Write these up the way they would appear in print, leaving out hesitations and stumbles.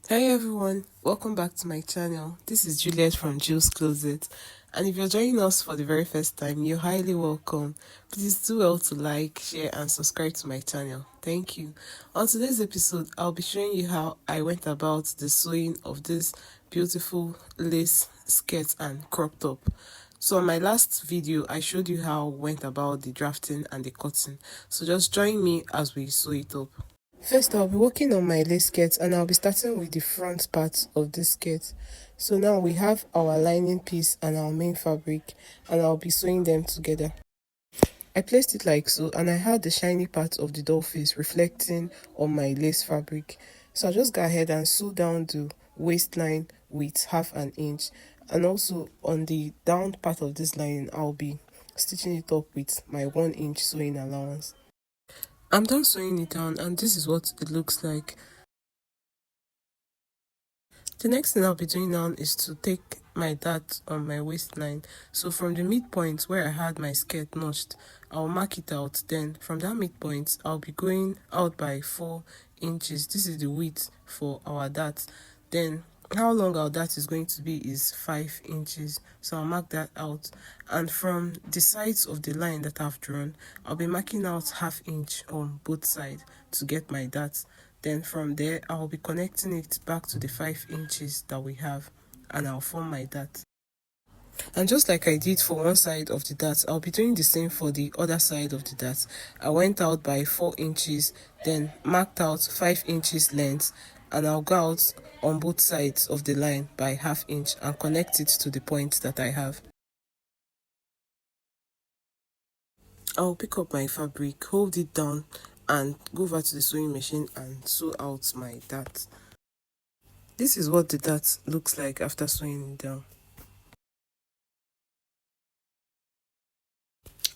Hey everyone, welcome back to my channel. This is Juliet from Jill's Closet, and if you're joining us for the very first time, you're highly welcome. Please do well to like, share and subscribe to my channel. Thank you. On today's episode, I'll be showing you how I went about the sewing of this beautiful lace skirt and crop top. So on my last video, I showed you how I went about the drafting and the cutting. So just join me as we sew it up. First, I'll be working on my lace skirt and I'll be starting with the front part of this skirt. So now we have our lining piece and our main fabric, and I'll be sewing them together. I placed it like so, and I had the shiny part of the doll face reflecting on my lace fabric. So I just go ahead and sew down the waistline with half an inch, and also on the down part of this lining I'll be stitching it up with my 1 inch sewing allowance. I'm done sewing it down and this is what it looks like. The next thing I'll be doing now is to take my dart on my waistline. So from the midpoint where I had my skirt notched, I'll mark it out. Then from that midpoint, I'll be going out by 4 inches. This is the width for our dart. Then how long our dart is going to be is 5 inches. So I'll mark that out. And from the sides of the line that I've drawn, I'll be marking out ½ inch on both sides to get my dart. Then from there, I'll be connecting it back to the 5 inches that we have, and I'll form my dart. And just like I did for one side of the dart, I'll be doing the same for the other side of the dart. I went out by 4 inches, then marked out 5 inches length, and I'll go out on both sides of the line by ½ inch and connect it to the point that I have. I'll pick up my fabric, hold it down, and go over to the sewing machine and sew out my dart. This is what the dart looks like after sewing it down.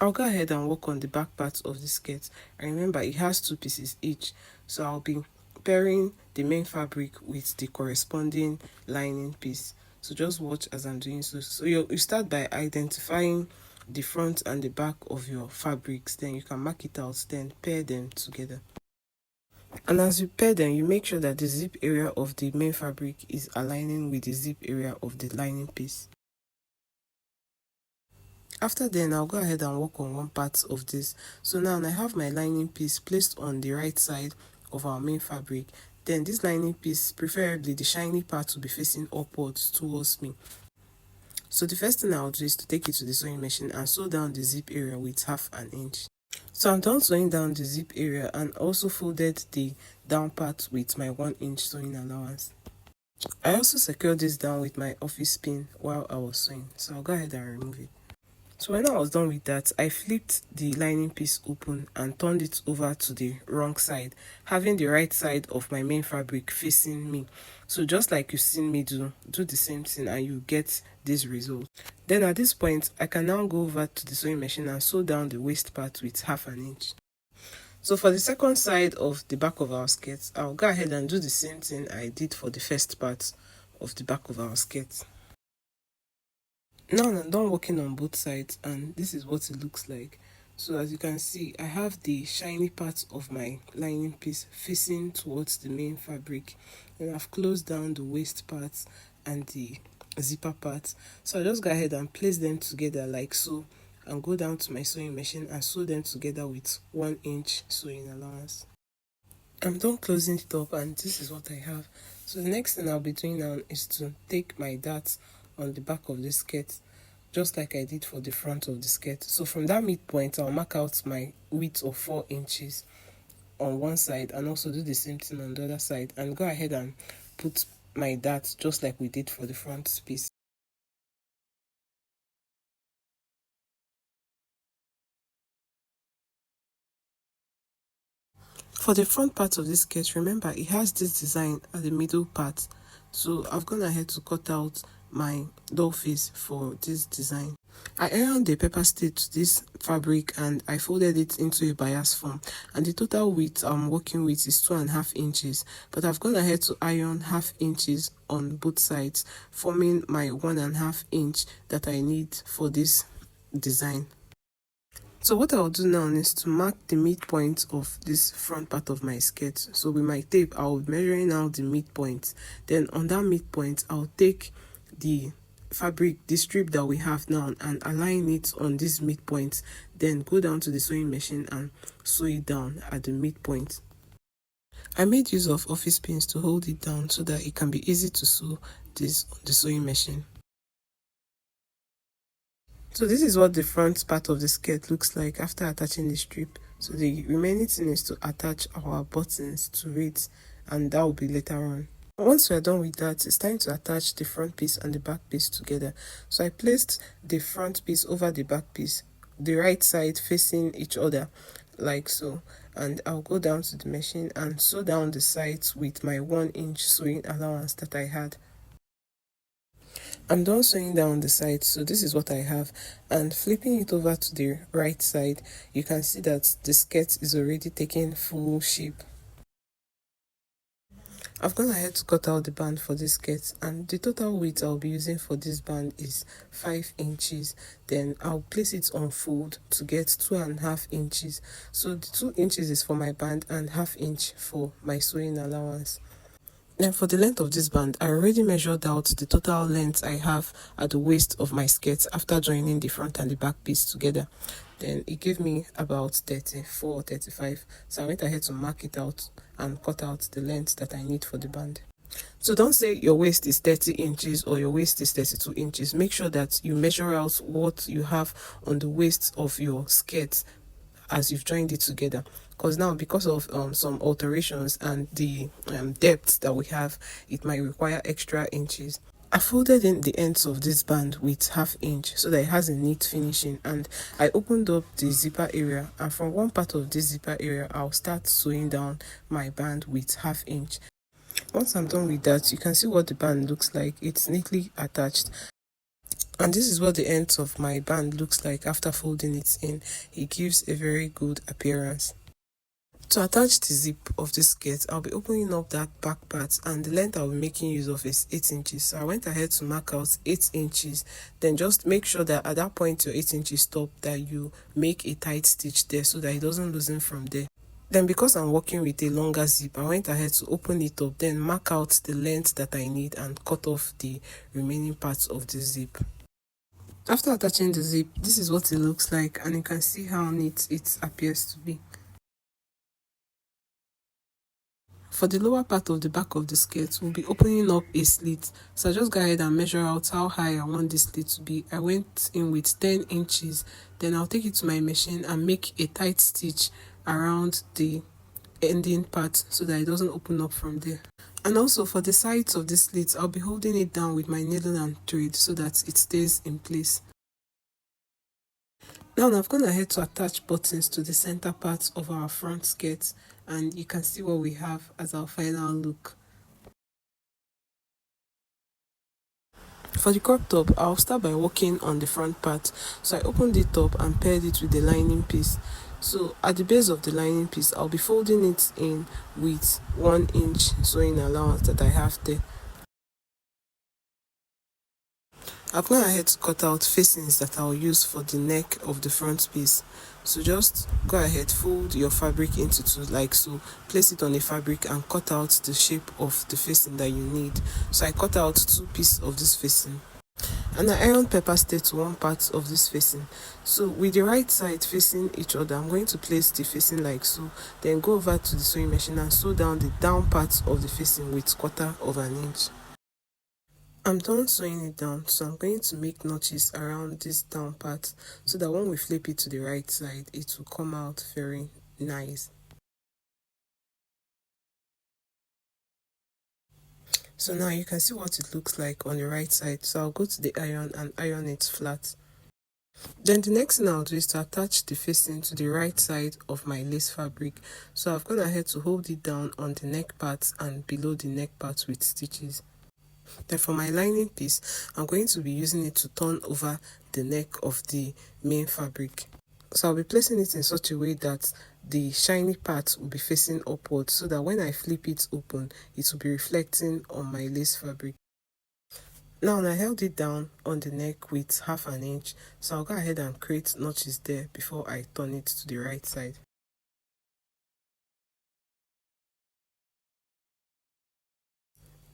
I'll go ahead and work on the back part of the skirt. And remember, it has 2 pieces each, so I'll be pairing the main fabric with the corresponding lining piece. So just watch as I'm doing so. So you start by identifying the front and the back of your fabrics, then you can mark it out, then pair them together. And as you pair them, you make sure that the zip area of the main fabric is aligning with the zip area of the lining piece. After then, I'll go ahead and work on one part of this. So now I have my lining piece placed on the right side of our main fabric. Then this lining piece, preferably the shiny part, will be facing upwards towards me. So the first thing I'll do is to take it to the sewing machine and sew down the zip area with ½ an inch. So I'm done sewing down the zip area and also folded the down part with my 1 inch sewing allowance. I also secured this down with my office pin while I was sewing, so I'll go ahead and remove it. So when I was done with that, I flipped the lining piece open and turned it over to the wrong side, having the right side of my main fabric facing me. So just like you've seen me do the same thing and you get this result. Then at this point, I can now go over to the sewing machine and sew down the waist part with ½ an inch. So for the second side of the back of our skirt, I'll go ahead and do the same thing I did for the first part of the back of our skirt. Now I'm done working on both sides and this is what it looks like. So as you can see, I have the shiny part of my lining piece facing towards the main fabric, and I've closed down the waist part and the zipper part. So I just go ahead and place them together like so and go down to my sewing machine and sew them together with 1 inch sewing allowance. I'm done closing it up and this is what I have. So the next thing I'll be doing now is to take my darts on the back of the skirt, just like I did for the front of the skirt. So from that midpoint, I'll mark out my width of 4 inches on one side and also do the same thing on the other side and go ahead and put my dart just like we did for the front piece. For the front part of this skirt, remember it has this design at the middle part, so I've gone ahead to cut out my doll face for this design. I ironed the paper stitch to this fabric and I folded it into a bias form, and the total width I'm working with is 2.5 inches, but I've gone ahead to iron ½ inches on both sides, forming my 1.5 inch that I need for this design. So what I'll do now is to mark the midpoint of this front part of my skirt. So with my tape, I'll be measuring out the midpoint. Then on that midpoint, I'll take the fabric, the strip that we have now, and align it on this midpoint. Then go down to the sewing machine and sew it down at the midpoint. I made use of office pins to hold it down so that it can be easy to sew this on the sewing machine. So this is what the front part of the skirt looks like after attaching the strip. So the remaining thing is to attach our buttons to it, and that will be later on. Once we are done with that, it's time to attach the front piece and the back piece together. So I placed the front piece over the back piece, the right side facing each other, like so. And I'll go down to the machine and sew down the sides with my 1-inch sewing allowance that I had. I'm done sewing down the side, so this is what I have, and flipping it over to the right side, you can see that the skirt is already taking full shape. I've gone ahead to cut out the band for this skirt, and the total width I'll be using for this band is 5 inches. Then I'll place it on fold to get 2.5 inches. So the 2 inches is for my band and 1/2 inch for my sewing allowance. Now for the length of this band, I already measured out the total length I have at the waist of my skirt after joining the front and the back piece together. Then it gave me about 34, 35. So I went ahead to mark it out and cut out the length that I need for the band. So don't say your waist is 30 inches or your waist is 32 inches. Make sure that you measure out what you have on the waist of your skirt as you've joined it together, because now because of some alterations and the depth that we have, it might require extra inches. I folded in the ends of this band with 1/2 inch so that it has a neat finishing, and I opened up the zipper area, and from one part of this zipper area I'll start sewing down my band with 1/2 inch. Once I'm done with that, you can see what the band looks like. It's neatly attached. And this is what the ends of my band looks like after folding it in. It gives a very good appearance. To attach the zip of this skirt, I'll be opening up that back part, and the length I'll be making use of is 8 inches. So I went ahead to mark out 8 inches. Then just make sure that at that point your 8 inches stop, that you make a tight stitch there so that it doesn't loosen from there. Then because I'm working with a longer zip, I went ahead to open it up, then mark out the length that I need and cut off the remaining parts of the zip. After attaching the zip, this is what it looks like, and you can see how neat it appears to be. For the lower part of the back of the skirt, we'll be opening up a slit. So I just go ahead and measure out how high I want this slit to be. I went in with 10 inches. Then I'll take it to my machine and make a tight stitch around the ending part so that it doesn't open up from there. And also for the sides of the slit, I'll be holding it down with my needle and thread so that it stays in place. Now I've gone ahead to attach buttons to the center part of our front skirt, and you can see what we have as our final look. For the crop top, I'll start by working on the front part. So I opened it up and paired it with the lining piece. So at the base of the lining piece, I'll be folding it in with 1 inch sewing allowance that I have there. I've gone ahead to cut out facings that I'll use for the neck of the front piece. So just go ahead, fold your fabric into two like so, place it on the fabric and cut out the shape of the facing that you need. So I cut out 2 pieces of this facing, and I iron pepper stitch to one part of this facing. So with the right side facing each other, I'm going to place the facing like so, then go over to the sewing machine and sew down the down part of the facing with 1/4 inch. I'm done sewing it down, so I'm going to make notches around this down part so that when we flip it to the right side, it will come out very nice. So now you can see what it looks like on the right side. So I'll go to the iron and iron it flat. Then the next thing I'll do is to attach the facing to the right side of my lace fabric. So I've gone ahead to hold it down on the neck part and below the neck part with stitches. Then for my lining piece, I'm going to be using it to turn over the neck of the main fabric. So I'll be placing it in such a way that the shiny part will be facing upwards so that when I flip it open, it will be reflecting on my lace fabric. Now I held it down on the neck with half an inch, so I'll go ahead and create notches there before I turn it to the right side.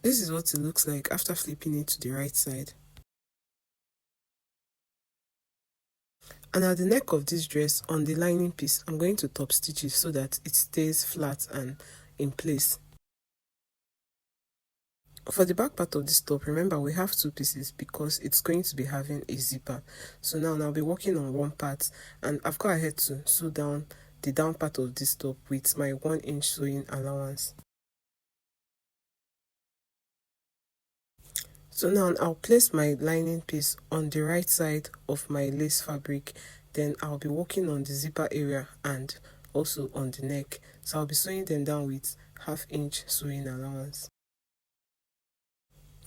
This is what it looks like after flipping it to the right side. And at the neck of this dress, on the lining piece, I'm going to top stitch it so that it stays flat and in place. For the back part of this top, remember we have two pieces because it's going to be having a zipper. So now I'll be working on one part, and I've got ahead to sew down the down part of this top with my 1 inch sewing allowance. So now I'll place my lining piece on the right side of my lace fabric. Then I'll be working on the zipper area and also on the neck. So I'll be sewing them down with 1/2 inch sewing allowance.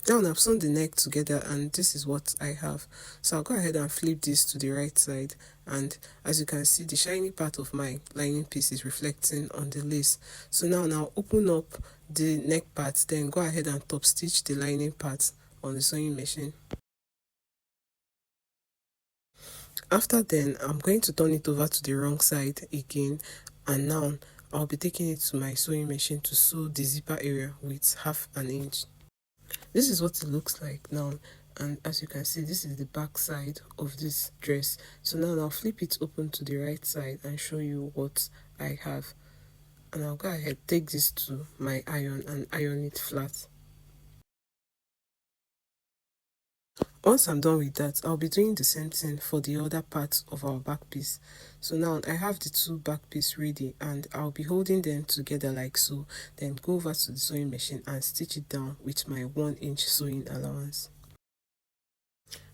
Now I've sewn the neck together and this is what I have. So I'll go ahead and flip this to the right side, and as you can see, the shiny part of my lining piece is reflecting on the lace. So now open up the neck part, then go ahead and top stitch the lining part on the sewing machine. After then, I'm going to turn it over to the wrong side again, and now I'll be taking it to my sewing machine to sew the zipper area with 1/2 an inch. This is what it looks like now, and as you can see, this is the back side of this dress. So now I'll flip it open to the right side and show you what I have. And I'll go ahead, take this to my iron and iron it flat. Once I'm done with that, I'll be doing the same thing for the other part of our back piece. So now I have the two back piece ready, and I'll be holding them together like so, then go over to the sewing machine and stitch it down with my 1 inch sewing allowance.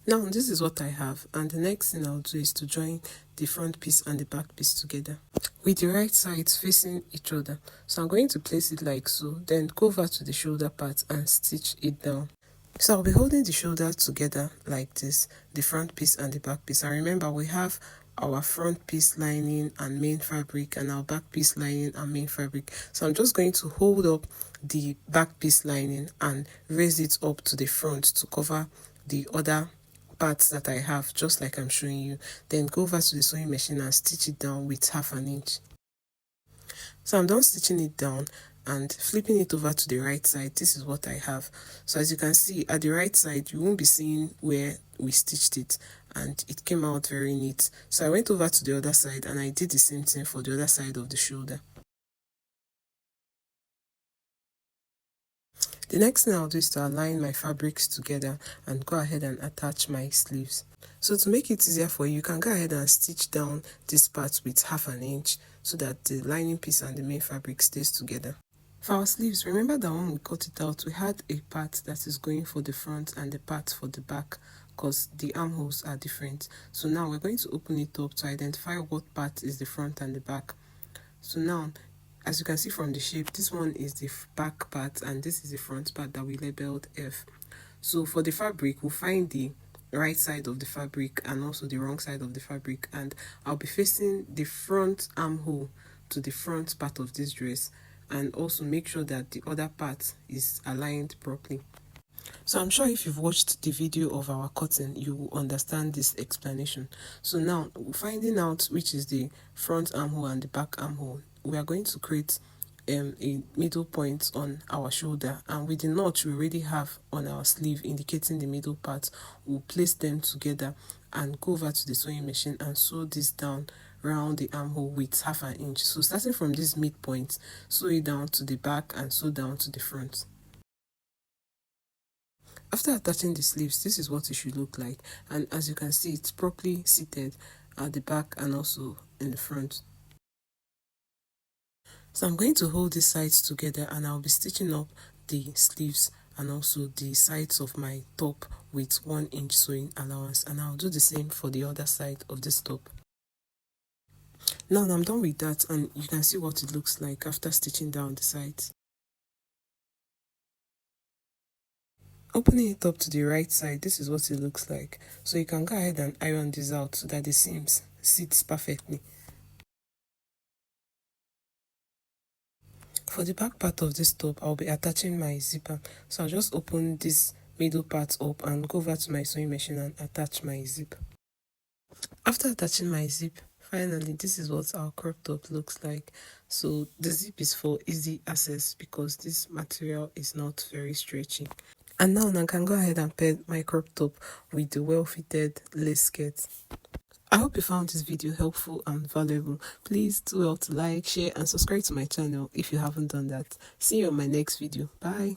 Now this is what I have, and the next thing I'll do is to join the front piece and the back piece together with the right sides facing each other. So I'm going to place it like so, then go over to the shoulder part and stitch it down. So I'll be holding the shoulder together like this, the front piece and the back piece. And remember, we have our front piece lining and main fabric and our back piece lining and main fabric. So I'm just going to hold up the back piece lining and raise it up to the front to cover the other parts that I have, just like I'm showing you. Then go over to the sewing machine and stitch it down with 1/2 an inch. So I'm done stitching it down and flipping it over to the right side. This is what I have. So as you can see, at the right side, you won't be seeing where we stitched it, and it came out very neat. So I went over to the other side and I did the same thing for the other side of the shoulder. The next thing I'll do is to align my fabrics together and go ahead and attach my sleeves. So to make it easier for you, you can go ahead and stitch down this part with 1/2 an inch so that the lining piece and the main fabric stays together. For our sleeves, remember that when we cut it out, we had a part that is going for the front and the part for the back because the armholes are different. So now we're going to open it up to identify what part is the front and the back. So now, as you can see from the shape, this one is the back part and this is the front part that we labeled F. So for the fabric, we'll find the right side of the fabric and also the wrong side of the fabric, and I'll be facing the front armhole to the front part of this dress, and also make sure that the other part is aligned properly. So I'm sure if you've watched the video of our cutting, you will understand this explanation. So now, finding out which is the front armhole and the back armhole, we are going to create a middle point on our shoulder, and with the notch we already have on our sleeve indicating the middle part, we'll place them together and go over to the sewing machine and sew this down round the armhole with 1/2 an inch. So starting from this midpoint, sew it down to the back and sew down to the front. After attaching the sleeves, this is what it should look like, and as you can see, it's properly seated at the back and also in the front. So I'm going to hold these sides together and I'll be stitching up the sleeves and also the sides of my top with 1 inch sewing allowance, and I'll do the same for the other side of this top. Now I'm done with that, and you can see what it looks like after stitching down the sides. Opening it up to the right side, this is what it looks like. So you can go ahead and iron this out so that the seams sits perfectly. For the back part of this top, I'll be attaching my zipper. So I'll just open this middle part up and go over to my sewing machine and attach my zip. After attaching my zip, finally this is what our crop top looks like. So the zip is for easy access because this material is not very stretchy. And now I can go ahead and pair my crop top with the well-fitted lace skirt. I hope you found this video helpful and valuable. Please do well to like, share and subscribe to my channel if you haven't done that. See you on my next video. Bye.